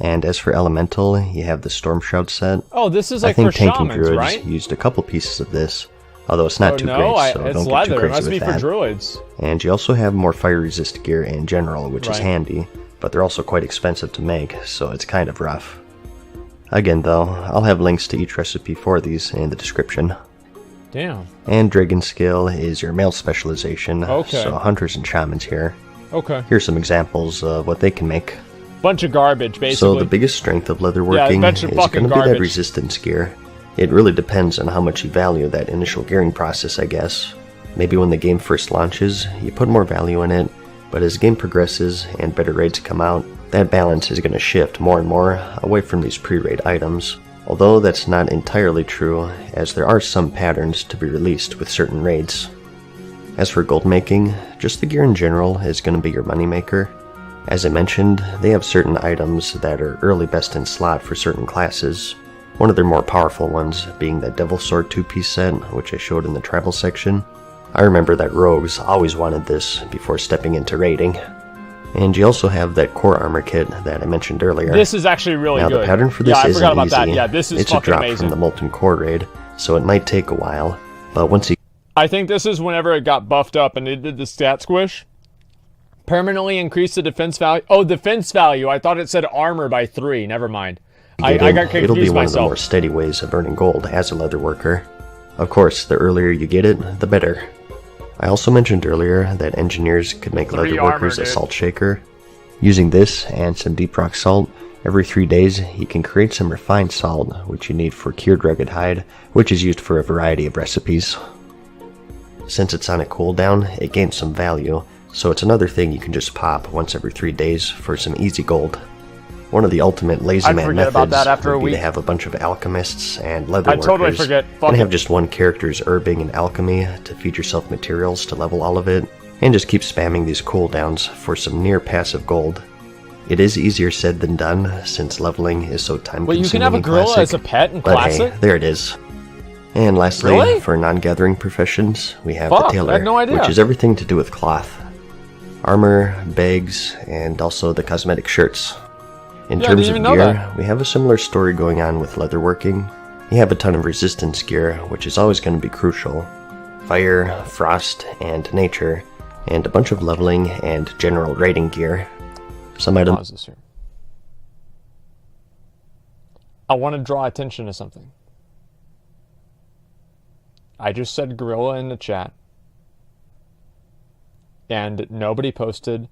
A: And as for elemental, you have the Storm Shroud set.
B: Oh, this is like
A: I think
B: for
A: tanking
B: shamans,
A: druids
B: right?
A: used a couple pieces of this, although it's not too great, so
B: it's
A: don't
B: leather.
A: get too
B: It must
A: crazy
B: be
A: with
B: for
A: that.
B: druids.
A: And you also have more fire resist gear in general, which is handy, but they're also quite expensive to make, so it's kind of rough. Again though, I'll have links to each recipe for these in the description.
B: Damn.
A: And Dragon Scale is your male specialization, so hunters and shamans here. Here's some examples of what they can make.
B: Bunch of garbage, basically.
A: So the biggest strength of leatherworking is going to be that resistance gear. It really depends on how much you value that initial gearing process, I guess. Maybe when the game first launches, you put more value in it, but as the game progresses and better raids come out, that balance is going to shift more and more away from these pre-raid items. Although that's not entirely true, as there are some patterns to be released with certain raids. As for gold making, just the gear in general is going to be your moneymaker. As I mentioned, they have certain items that are early best in slot for certain classes. One of their more powerful ones being the Devil Sword 2-piece set, which I showed in the travel section. I remember that rogues always wanted this before stepping into raiding. And you also have that core armor kit that I mentioned earlier.
B: This is actually really
A: good. Now the pattern for this isn't
B: forgot about
A: easy.
B: That. Yeah, this is
A: it's
B: fucking
A: a drop
B: amazing.
A: from the Molten Core raid, so it might take a while. But once you...
B: I think this is whenever it got buffed up and it did the stat squish. Permanently increase the defense value. Oh, defense value. I thought it said armor by 3. Never mind. I got confused
A: It'll be one
B: myself.
A: of the more steady ways of earning gold as a leather worker. Of course, the earlier you get it, the better. I also mentioned earlier that engineers could make leather workers a salt shaker. Using this and some deep rock salt, every 3 days you can create some refined salt, which you need for cured rugged hide, which is used for a variety of recipes. Since it's on a cooldown, it gains some value, so it's another thing you can just pop once every 3 days for some easy gold. One of the ultimate lazy man methods would be to have a bunch of alchemists and leather workers, and have just one character's herbing and alchemy to feed yourself materials to level all of it, and just keep spamming these cooldowns for some near passive gold. It is easier said than done, since leveling is so time-consuming.
B: Wait, you can have a gorilla as a pet in
A: Classic?
B: Classic?
A: Hey, there it is. And lastly, for non-gathering professions, we have the tailor, which is everything to do with cloth. Armor, bags, and also the cosmetic shirts. In terms of gear, we have a similar story going on with leatherworking. You have a ton of resistance gear, which is always going to be crucial. Fire, frost, and nature, and a bunch of leveling and general raiding gear. Some items...
B: I want to draw attention to something. I just said gorilla in the chat. And nobody posted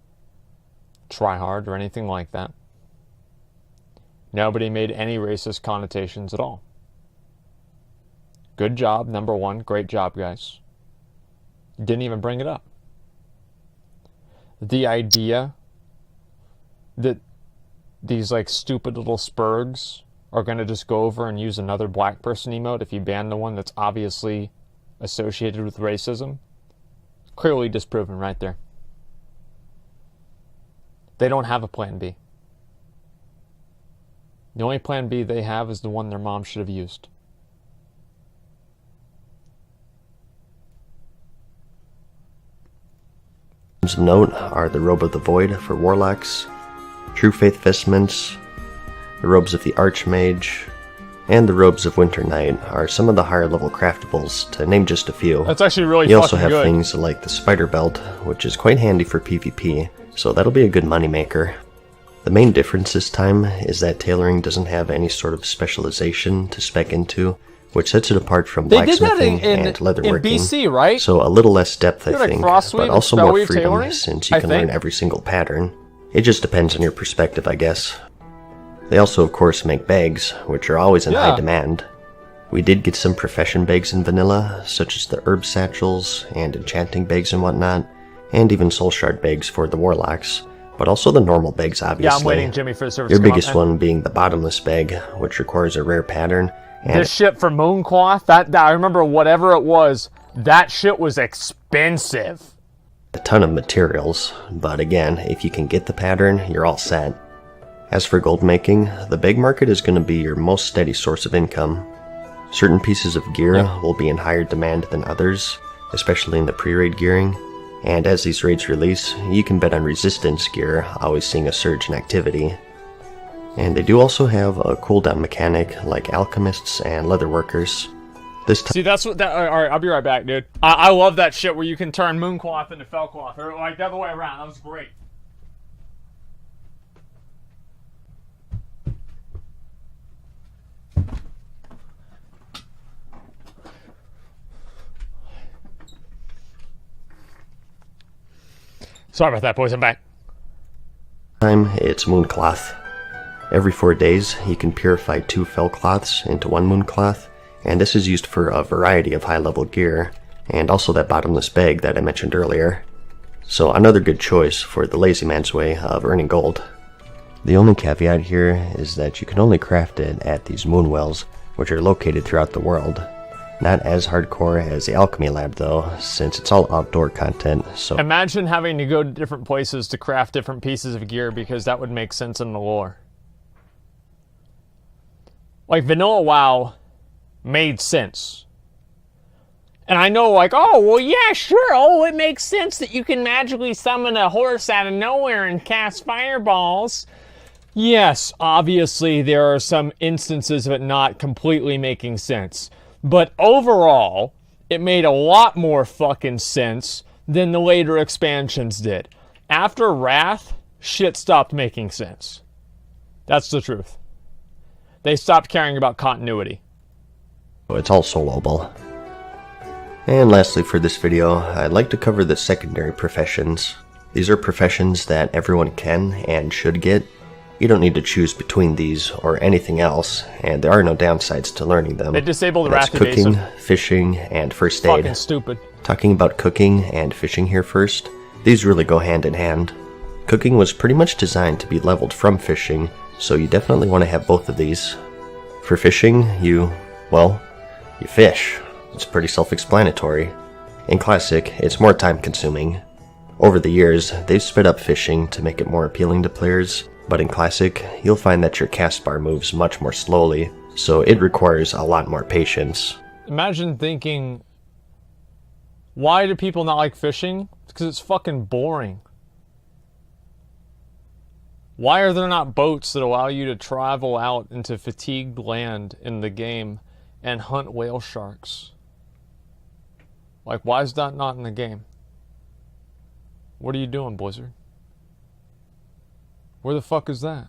B: tryhard or anything like that. Nobody made any racist connotations at all. Good job, number one. Great job, guys. Didn't even bring it up. The idea that these like stupid little spurgs are going to just go over and use another black person emote if you ban the one that's obviously associated with racism, clearly disproven right there. They don't have a plan B. The only plan B they have is the one their mom should have used.
A: Of note are the Robe of the Void for Warlocks, True Faith Vestments, the Robes of the Archmage, and the Robes of Winter Knight are some of the higher level craftables, to name just a few.
B: That's actually really
A: You also have things like the Spider Belt, which is quite handy for PvP, so that'll be a good moneymaker. The main difference this time is that tailoring doesn't have any sort of specialization to spec into, which sets it apart from blacksmithing and leatherworking.
B: In BC, right?
A: So a little less depth, I think, but also more freedom
B: tailoring?
A: Since you can learn every single pattern. It just depends on your perspective, I guess. They also, of course, make bags, which are always in high demand. We did get some profession bags in vanilla, such as the herb satchels and enchanting bags and whatnot, and even soul shard bags for the warlocks, but also the normal bags, obviously.
B: Yeah, I'm waiting, Jimmy, for the service.
A: Your biggest one being the bottomless bag, which requires a rare pattern. And
B: this shit for Mooncloth, that I remember whatever it was, that shit was expensive.
A: A ton of materials, but again, if you can get the pattern, you're all set. As for gold making, the bag market is going to be your most steady source of income. Certain pieces of gear will be in higher demand than others, especially in the pre-raid gearing, and as these raids release, you can bet on resistance gear always seeing a surge in activity. And they do also have a cooldown mechanic like alchemists and leatherworkers.
B: See, that's what that. Alright, I'll be right back, dude. I love that shit where you can turn Mooncloth into Fellcloth, or like the other way around. That was great. Sorry about that, boys. I'm back.
A: It's Mooncloth. Every 4 days, you can purify 2 Fellcloths into 1 Mooncloth, and this is used for a variety of high-level gear, and also that bottomless bag that I mentioned earlier. So another good choice for the lazy man's way of earning gold. The only caveat here is that you can only craft it at these moonwells, which are located throughout the world. Not as hardcore as the alchemy lab though, since it's all outdoor content, so...
B: Imagine having to go to different places to craft different pieces of gear, because that would make sense in the lore. like, vanilla WoW made sense. And I know, like, oh, well, yeah, sure. Oh, it makes sense that you can magically summon a horse out of nowhere and cast fireballs. Yes, obviously there are some instances of it not completely making sense. But overall, it made a lot more fucking sense than the later expansions did. After Wrath, shit stopped making sense. That's the truth. They stopped caring about continuity.
A: It's all soloable. And lastly for this video, I'd like to cover the secondary professions. These are professions that everyone can and should get. You don't need to choose between these or anything else, and there are no downsides to learning them.
B: They disabled the
A: That's
B: Wrath
A: cooking, fishing, and first aid.
B: Fucking stupid.
A: Talking about cooking and fishing here first, these really go hand in hand. Cooking was pretty much designed to be leveled from fishing, so you definitely want to have both of these. For fishing, you fish. It's pretty self-explanatory. In Classic, it's more time-consuming. Over the years, they've sped up fishing to make it more appealing to players, but in Classic, you'll find that your cast bar moves much more slowly, so it requires a lot more patience.
B: Imagine thinking, why do people not like fishing? It's because it's fucking boring. Why are there not boats that allow you to travel out into fatigued land in the game and hunt whale sharks? Like, why is that not in the game? What are you doing, Blizzard? Where the fuck is that?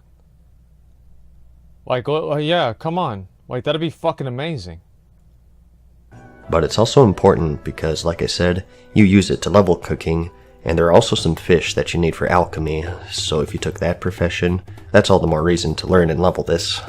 B: Like, yeah, come on. Like, that'd be fucking amazing.
A: But it's also important because, like I said, you use it to level cooking, and there are also some fish that you need for alchemy, so if you took that profession, that's all the more reason to learn and level this.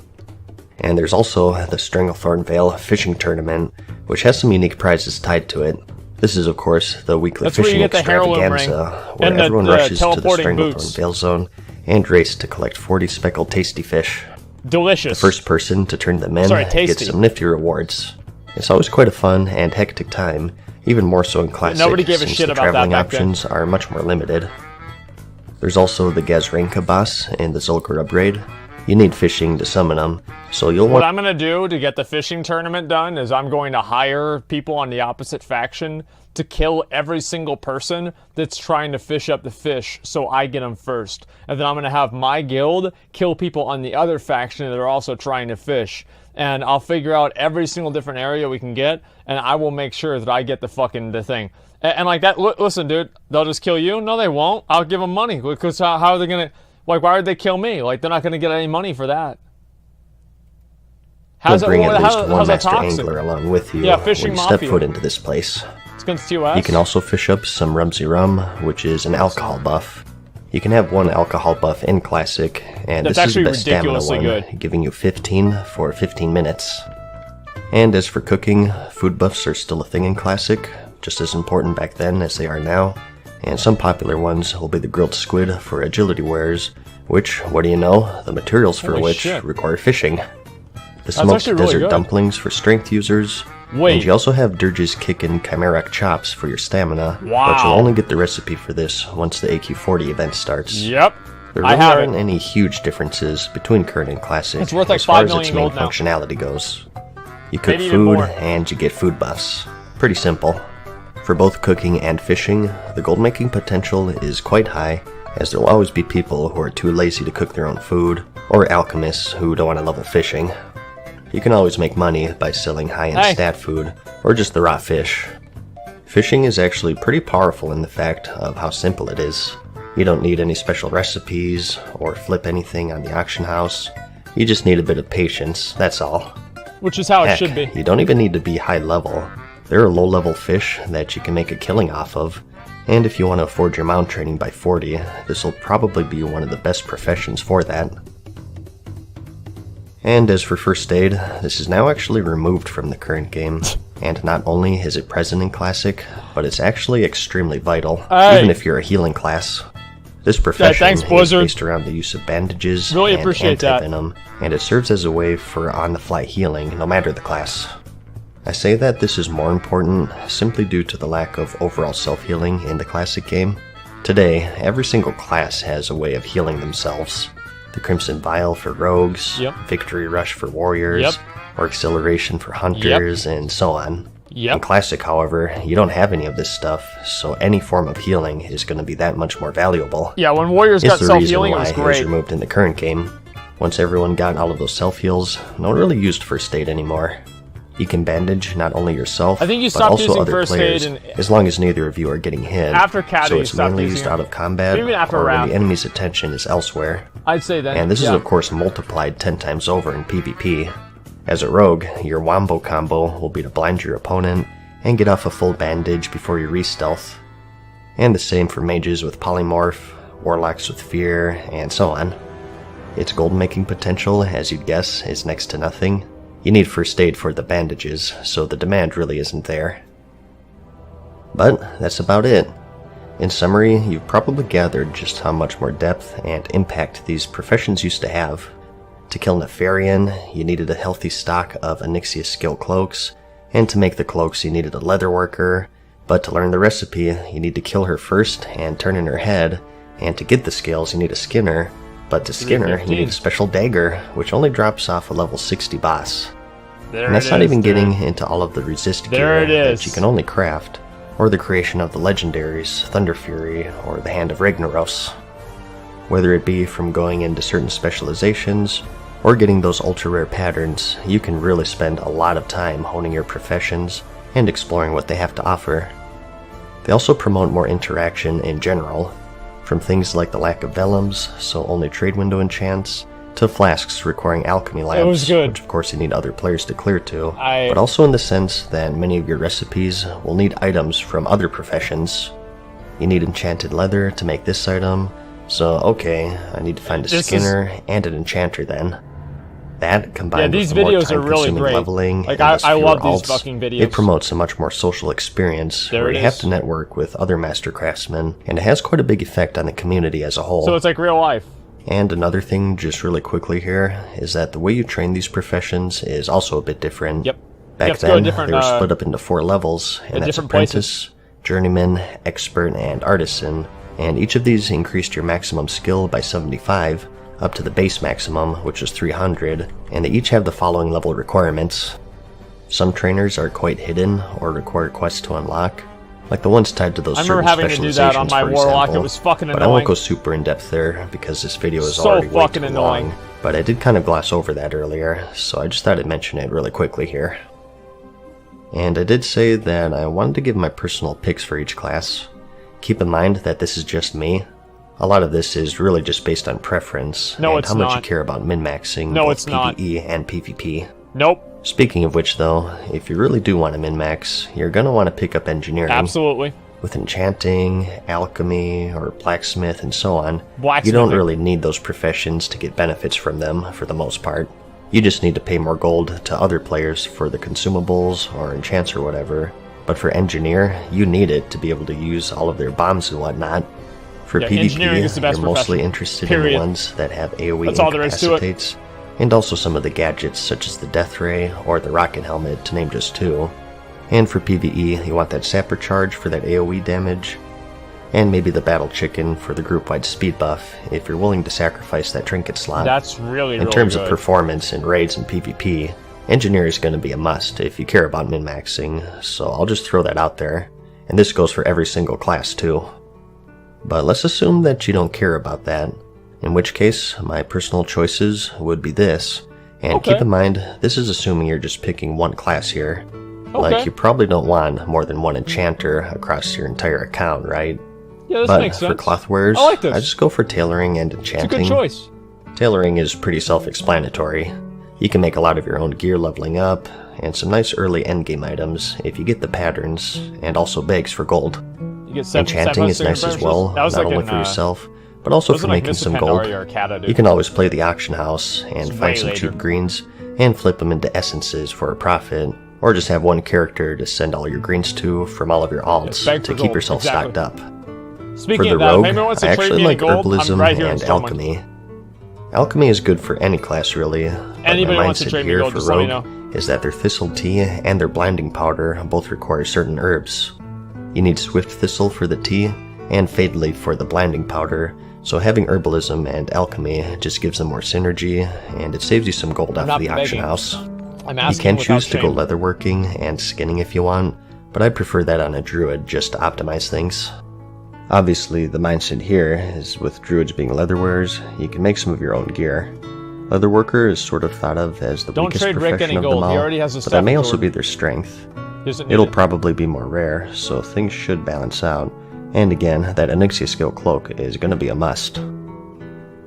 A: And there's also the Stranglethorn Vale fishing tournament, which has some unique prizes tied to it. This is, of course, the weekly fishing extravaganza, where everyone rushes to the Stranglethorn Vale zone and race to collect 40 speckled tasty fish.
B: Delicious.
A: The first person to turn them in gets some nifty rewards. It's always quite a fun and hectic time, even more so in Classic,
B: Nobody gave a
A: since
B: shit
A: the
B: about
A: traveling
B: that back
A: options
B: then.
A: are much more limited. There's also the Gazranka boss in the Zul'Gurub raid. You need fishing to summon them, so you'll want...
B: What I'm going to do to get the fishing tournament done is I'm going to hire people on the opposite faction to kill every single person that's trying to fish up the fish so I get them first. And then I'm going to have my guild kill people on the other faction that are also trying to fish. And I'll figure out every single different area we can get, and I will make sure that I get the thing. And like that, listen, dude, they'll just kill you? No, they won't. I'll give them money, because how are they going to... Like, why would they kill me? Like, they're not going to get any money for that.
A: How's it? Bring at least one master angler along with you when you step foot into this place.
B: It's against TOS.
A: You can also fish up some Rumsey Rum, which is an alcohol buff. You can have one alcohol buff in Classic, and this is the best stamina one, giving you 15 for 15 minutes. And as for cooking, food buffs are still a thing in Classic, just as important back then as they are now. And some popular ones will be the grilled squid for agility wares, which, what do you know, the materials for which require fishing. The smoked desert dumplings for strength users, and you also have Dirge's Kickin' Chimeric chops for your stamina, but you'll only get the recipe for this once the AQ40 event starts.
B: Yep.
A: There really aren't any huge differences between current and Classic
B: it's worth like
A: as far as
B: 5
A: its
B: million
A: main
B: gold
A: functionality goes. You cook food, and you get food buffs. Pretty simple. For both cooking and fishing, the gold making potential is quite high, as there will always be people who are too lazy to cook their own food, or alchemists who don't want to level fishing. You can always make money by selling high-end stat food, or just the raw fish. Fishing is actually pretty powerful in the fact of how simple it is. You don't need any special recipes, or flip anything on the auction house. You just need a bit of patience, that's all.
B: Which is how it should be.
A: You don't even need to be high level. There are low-level fish that you can make a killing off of, and if you want to afford your mount training by 40, this will probably be one of the best professions for that. And as for first aid, this is now actually removed from the current game, and not only is it present in Classic, but it's actually extremely vital, even if you're a healing class. This profession is based around the use of bandages and anti-venom, and it serves as a way for on-the-fly healing, no matter the class. I say that this is more important simply due to the lack of overall self-healing in the Classic game. Today, every single class has a way of healing themselves. the Crimson Vial for rogues,
B: Yep.
A: Victory Rush for warriors,
B: Yep.
A: or Acceleration for hunters, and so on.
B: Yep.
A: In Classic, however, you don't have any of this stuff, so any form of healing is going to be that much more valuable.
B: Yeah, when warriors got
A: It's the reason
B: self-healing, it
A: why
B: was
A: it was
B: great.
A: removed in the current game. Once everyone got all of those self-heals, no one really used first aid anymore. You can bandage not only yourself,
B: I think you
A: but
B: stopped
A: also
B: using
A: other
B: first
A: players,
B: aid
A: as long as neither of you are getting hit.
B: After Caddy,
A: so
B: you
A: it's
B: stopped
A: mainly
B: using
A: used
B: it.
A: out of combat,
B: Even after
A: or when
B: Wrath.
A: the enemy's attention is elsewhere.
B: I'd say that.
A: And this is
B: yeah.
A: of course multiplied 10 times over in PvP. As a rogue, your wombo combo will be to blind your opponent and get off a full bandage before you re-stealth. And the same for mages with polymorph, warlocks with fear, and so on. Its gold making potential, as you'd guess, is next to nothing. You need first aid for the bandages, so the demand really isn't there. But that's about it. In summary, you've probably gathered just how much more depth and impact these professions used to have. To kill Nefarian, you needed a healthy stock of Onyxia skill cloaks, and to make the cloaks you needed a leatherworker, but to learn the recipe you need to kill her first and turn in her head, and to get the skills you need a skinner, but to skin her you need a special dagger, which only drops off a level 60 boss.
B: There
A: And that's
B: it
A: not
B: is,
A: even
B: dude.
A: getting into all of the resist
B: There
A: gear
B: it
A: that
B: is.
A: you can only craft, or the creation of the legendaries, Thunder Fury, or the Hand of Ragnaros. Whether it be from going into certain specializations, or getting those ultra-rare patterns, you can really spend a lot of time honing your professions and exploring what they have to offer. They also promote more interaction in general, from things like the lack of vellums, so only trade window enchants, to flasks requiring alchemy labs,
B: was good.
A: which of course you need other players to clear to,
B: I-
A: but also in the sense that many of your recipes will need items from other professions. You need enchanted leather to make this item, so okay, I need to find a
B: This
A: skinner and an enchanter then. That, combined
B: these
A: with the more
B: videos are really
A: time-consuming
B: great.
A: leveling
B: Like,
A: and thus
B: I
A: fewer
B: love these
A: alts,
B: fucking videos.
A: it promotes a much more social experience
B: There
A: where
B: it
A: you have
B: is.
A: to network with other master craftsmen, and it has quite a big effect on the community as a whole.
B: So it's like real life.
A: And another thing, just really quickly here, is that the way you train these professions is also a bit different.
B: Yep.
A: Back
B: You have to go to
A: then,
B: different,
A: they were split up into 4 levels, and that's
B: different
A: Apprentice, Journeyman, Expert, and Artisan, and each of these increased your maximum skill by 75, up to the base maximum, which is 300, and they each have the following level requirements. Some trainers are quite hidden, or require quests to unlock, like the ones tied to those
B: I remember
A: certain
B: having to do that on
A: specializations,
B: my
A: for
B: warlock.
A: example.
B: It was fucking
A: But I won't
B: annoying.
A: go super in depth there because this video is
B: So
A: already way
B: fucking
A: too
B: annoying.
A: long. But I did kind of gloss over that earlier, so I just thought I'd mention it really quickly here. And I did say that I wanted to give my personal picks for each class. Keep in mind that this is just me. A lot of this is really just based on preference
B: No,
A: and
B: it's
A: how much you
B: not.
A: care about min-maxing
B: No,
A: both
B: it's not.
A: PvE and PvP.
B: Nope.
A: Speaking of which though, if you really do want to min-max, you're going to want to pick up engineering.
B: Absolutely.
A: With enchanting, alchemy, or blacksmith, and so on, you
B: Blacksmithing.
A: don't really need those professions to get benefits from them for the most part. You just need to pay more gold to other players for the consumables or enchants or whatever. But for engineer, you need it to be able to use all of their bombs and whatnot. For
B: Yeah, engineering is the
A: PvP,
B: best
A: you're mostly
B: profession.
A: interested in
B: Period.
A: the ones that have AoE
B: That's all there is to it.
A: incapacitates, and also some of the gadgets such as the Death Ray or the Rocket Helmet, to name just 2. And for PvE, you want that Sapper Charge for that AoE damage, and maybe the Battle Chicken for the group-wide speed buff, if you're willing to sacrifice that trinket slot.
B: That's really,
A: In
B: really
A: terms
B: good.
A: of performance in raids and PvP, Engineer is going to be a must if you care about min-maxing, so I'll just throw that out there. And this goes for every single class too. But let's assume that you don't care about that, in which case my personal choices would be this. And
B: Okay.
A: keep in mind, this is assuming you're just picking one class here.
B: Okay.
A: Like, you probably don't want more than one enchanter across your entire account, right?
B: Yeah, this
A: But
B: makes sense.
A: for cloth wearers,
B: I like this.
A: I just go for tailoring and
B: It's a
A: enchanting.
B: good choice.
A: Tailoring is pretty self-explanatory. You can make a lot of your own gear leveling up, and some nice early endgame items if you get the patterns, and also bags for gold.
B: You get seven,
A: Enchanting is nice as well,
B: That was
A: not
B: like
A: only
B: in,
A: for yourself, but also
B: was
A: for
B: like
A: making
B: Miss
A: some gold.
B: Pandaria or Kata, dude.
A: You can always play the auction house and
B: It's way
A: find some
B: later.
A: cheap greens, and flip them into essences for a profit, or just have one character to send all your greens to from all of your alts
B: bag
A: to
B: for
A: keep
B: gold,
A: yourself
B: exactly.
A: stocked up.
B: Speaking
A: For the
B: of that,
A: rogue,
B: if anyone wants
A: I
B: to trade
A: actually
B: me any
A: like
B: gold,
A: herbalism
B: I'm right here
A: and
B: in Stillman.
A: alchemy. Alchemy is good for any class really, but
B: Anybody
A: my
B: wants to
A: mindset
B: trade me
A: here
B: gold,
A: for
B: just let me
A: rogue is that their thistle tea and their blinding powder both require certain herbs. You need swift thistle for the tea and fade leaf for the blinding powder, So having herbalism and alchemy just gives them more synergy, and it saves you some gold off
B: not
A: the auction
B: begging.
A: house.
B: I'm
A: You
B: asking
A: can
B: without
A: choose to go
B: shame.
A: leatherworking and skinning if you want, but I prefer that on a druid just to optimize things. Obviously, the mindset here is with druids being leatherwearers, you can make some of your own gear. Leatherworker is sort of thought of as the
B: Don't
A: weakest
B: trade Rick
A: profession
B: any
A: of them
B: gold. He
A: all,
B: already has a
A: but
B: staff
A: that may
B: of
A: also
B: sword.
A: be their strength.
B: He doesn't need
A: It'll
B: it.
A: probably be more rare, so things should balance out. And again, that Onyxia skill cloak is going to be a must.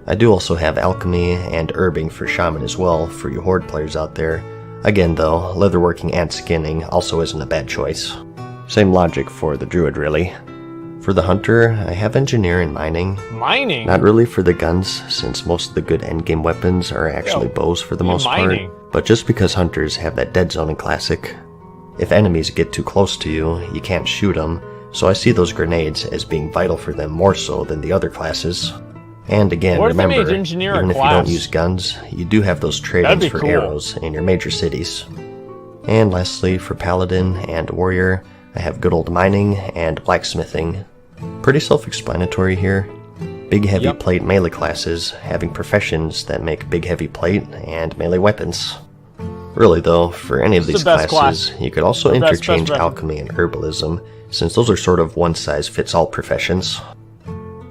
A: I do also have alchemy and herbing for shaman as well for you horde players out there. Again though, leatherworking and skinning also isn't a bad choice. Same logic for the druid really. For the hunter, I have engineer and mining.
B: Mining?
A: Not really for the guns, since most of the good endgame weapons are actually bows for the most
B: mining.
A: part, but just because hunters have that dead zone in Classic. If enemies get too close to you, you can't shoot them, so I see those grenades as being vital for them more so than the other classes. And again,
B: What if they
A: remember,
B: made engineer a
A: even if you
B: class?
A: don't use guns, you do have those
B: That'd
A: trade-ins
B: be
A: for
B: cool.
A: arrows in your major cities. And lastly, for paladin and warrior, I have good old mining and blacksmithing. Pretty self-explanatory here. Big heavy
B: Yep.
A: plate melee classes having professions that make big heavy plate and melee weapons. Really though, for any of
B: It's the
A: these
B: best
A: classes,
B: class.
A: you could also
B: The best
A: interchange
B: weapon.
A: alchemy and herbalism, since those are sort of one-size-fits-all professions.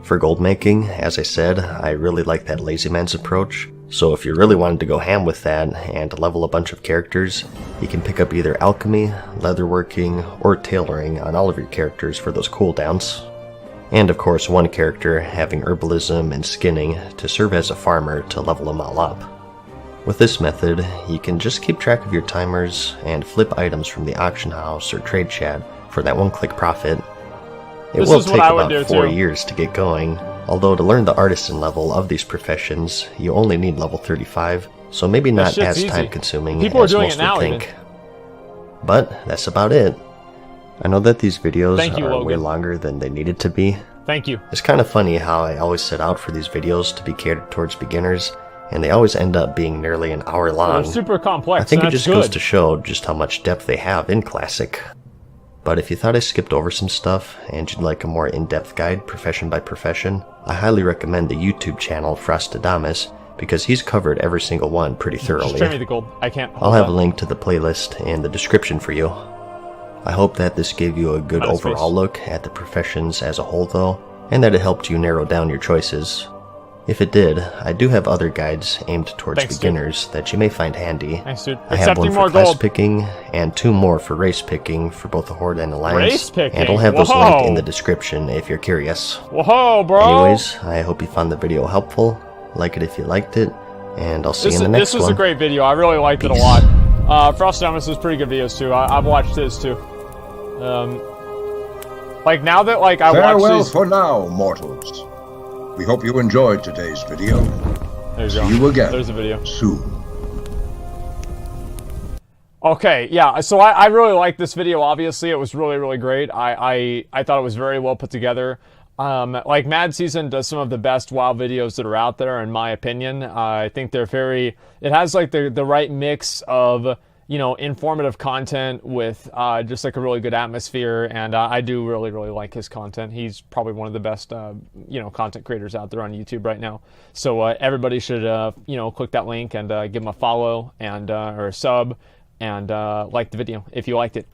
A: For gold making, as I said, I really like that lazy man's approach, so if you really wanted to go ham with that and level a bunch of characters, you can pick up either alchemy, leatherworking, or tailoring on all of your characters for those cooldowns. And of course one character having herbalism and skinning to serve as a farmer to level them all up. With this method, you can just keep track of your timers and flip items from the auction house or trade chat for that one-click profit. It
B: This
A: will
B: is what
A: take
B: I would
A: about
B: do,
A: 4
B: too.
A: years to get going, although to learn the artisan level of these professions, you only need level 35, so maybe not
B: shit's
A: as
B: easy.
A: time-consuming
B: People are
A: as
B: doing
A: most
B: it now,
A: would think. But that's about it. I know that these videos
B: Thank you,
A: are way
B: Logan.
A: longer than they needed to be.
B: Thank you.
A: It's kind of funny how I always set out for these videos to be catered towards beginners, and they always end up being nearly an hour long.
B: They're super complex.
A: I think
B: and
A: it
B: that's
A: just goes
B: good.
A: to show just how much depth they have in Classic. But if you thought I skipped over some stuff and you'd like a more in-depth guide profession by profession, I highly recommend the YouTube channel Frostadamus because he's covered every single one pretty
B: Just trade me
A: thoroughly.
B: the gold. I can't.
A: I'll
B: hold
A: have
B: that.
A: a link to the playlist in the description for you. I hope that this gave you a good
B: Out of
A: overall
B: space.
A: look at the professions as a whole though, and that it helped you narrow down your choices. If it did, I do have other guides aimed towards
B: Thanks, dude.
A: beginners that you may find handy.
B: Thanks, dude.
A: I have one
B: Accepting
A: for
B: more
A: class
B: gold.
A: picking, and 2 more for race picking for both the Horde and Alliance.
B: Race picking?
A: And I'll have those linked in
B: Whoa.
A: the description if you're curious.
B: Whoa, bro.
A: Anyways, I hope you found the video helpful. Like it if you liked it, and I'll see you in the next
B: This was
A: one.
B: a great video. I really liked it a
A: Peace.
B: lot. Frostadamus is pretty good videos too. I've watched his too. Like now that like I watch
C: Farewell
B: these.
C: for now, mortals. We hope you enjoyed today's video.
B: There you
C: See
B: go.
C: you again
B: There's a video.
C: soon.
B: Okay, yeah. So I really liked this video. Obviously, it was really great. I thought it was very well put together. Like Mad Season does some of the best WoW videos that are out there, in my opinion. I think they're very. It has like the right mix of informative content with just like a really good atmosphere, and I do really like his content. He's probably one of the best content creators out there on YouTube right now. So everybody should click that link and give him a follow and or a sub and like the video if you liked it.